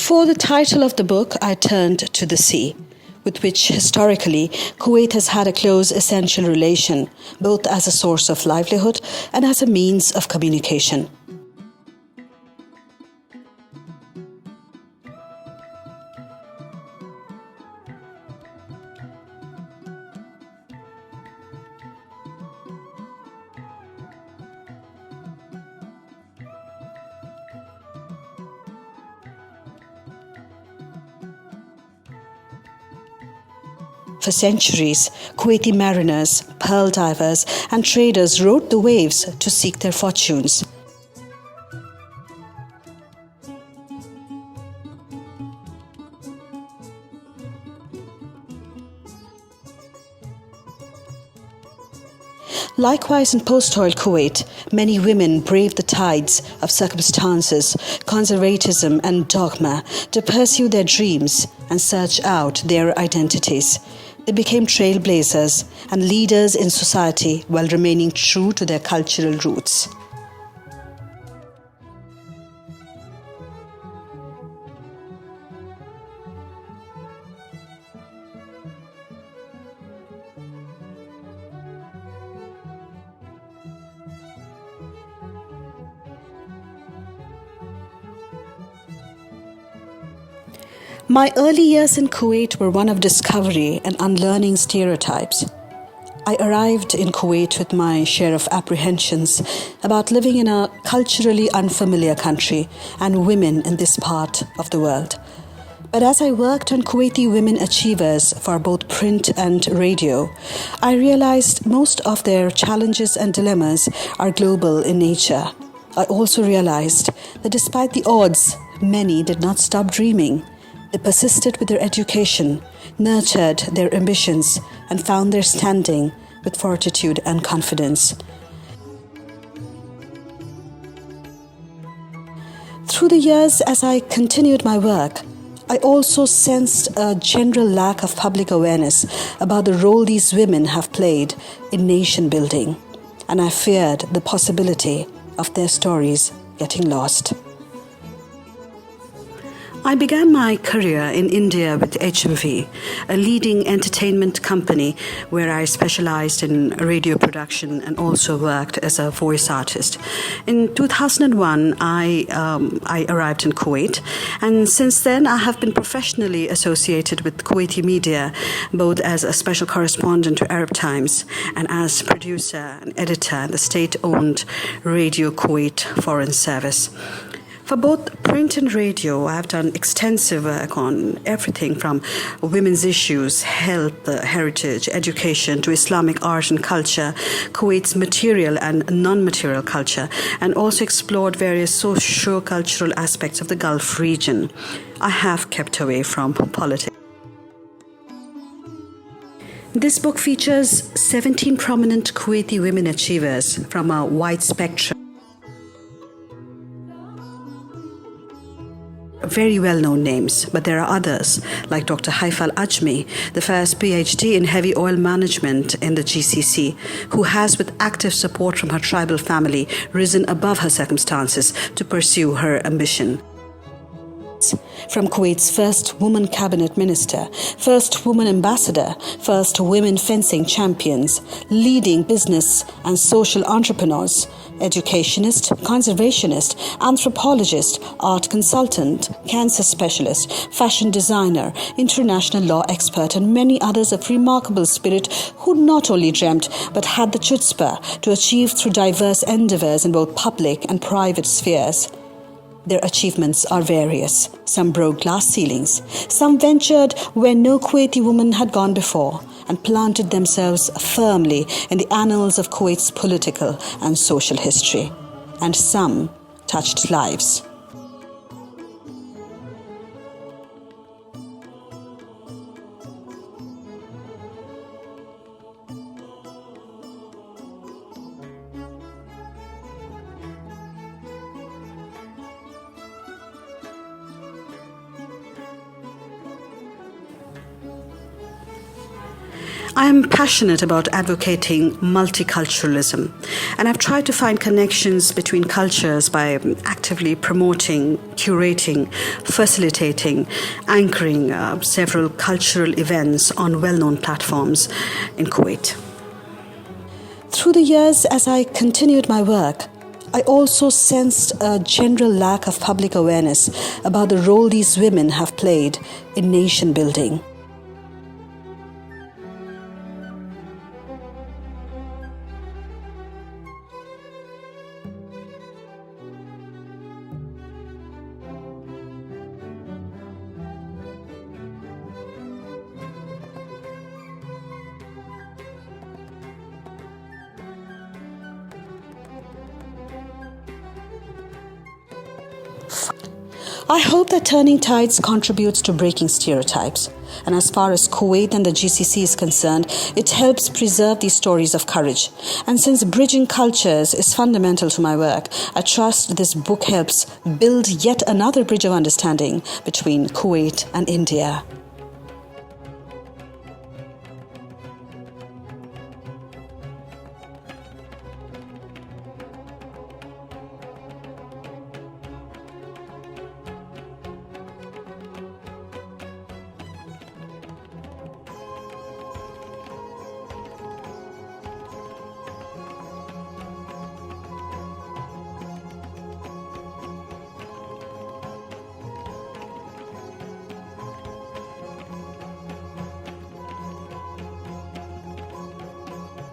For the title of the book, I turned to the sea, with which historically Kuwait has had a close essential relation, both as a source of livelihood and as a means of communication. For centuries, Kuwaiti mariners, pearl divers, and traders rode the waves to seek their fortunes. Likewise, in post-oil Kuwait, many women braved the tides of circumstances, conservatism, and dogma to pursue their dreams and search out their identities. They became trailblazers and leaders in society while remaining true to their cultural roots. My early years in Kuwait were one of discovery and unlearning stereotypes. I arrived in Kuwait with my share of apprehensions about living in a culturally unfamiliar country and women in this part of the world. But as I worked on Kuwaiti women achievers for both print and radio, I realized most of their challenges and dilemmas are global in nature. I also realized that despite the odds, many did not stop dreaming. They persisted with their education, nurtured their ambitions, and found their standing with fortitude and confidence. Through the years, as I continued my work, I also sensed a general lack of public awareness about the role these women have played in nation building, and I feared the possibility of their stories getting lost. I began my career in India with HMV, a leading entertainment company where I specialized in radio production and also worked as a voice artist. In 2001, I arrived in Kuwait, and since then I have been professionally associated with Kuwaiti media, both as a special correspondent to Arab Times and as producer and editor in the state-owned Radio Kuwait Foreign Service. For both print and radio, I have done extensive work on everything from women's issues, health, heritage, education, to Islamic art and culture, Kuwait's material and non-material culture, and also explored various socio-cultural aspects of the Gulf region. I have kept away from politics. This book features 17 prominent Kuwaiti women achievers from a wide spectrum. Very well-known names, but there are others, like Dr. Haifal Ajmi, the first PhD in heavy oil management in the GCC, who has, with active support from her tribal family, risen above her circumstances to pursue her ambition. From Kuwait's first woman cabinet minister, first woman ambassador, first women fencing champions, leading business and social entrepreneurs, educationist, conservationist, anthropologist, art consultant, cancer specialist, fashion designer, international law expert, and many others of remarkable spirit who not only dreamt but had the chutzpah to achieve through diverse endeavors in both public and private spheres. Their achievements are various. Some broke glass ceilings. Some ventured where no Kuwaiti woman had gone before and planted themselves firmly in the annals of Kuwait's political and social history. And some touched lives. I am passionate about advocating multiculturalism, and I've tried to find connections between cultures by actively promoting, curating, facilitating, anchoring several cultural events on well-known platforms in Kuwait. Through the years, as I continued my work, I also sensed a general lack of public awareness about the role these women have played in nation building. I hope that Turning Tides contributes to breaking stereotypes. And as far as Kuwait and the GCC is concerned, it helps preserve these stories of courage. And since bridging cultures is fundamental to my work, I trust this book helps build yet another bridge of understanding between Kuwait and India.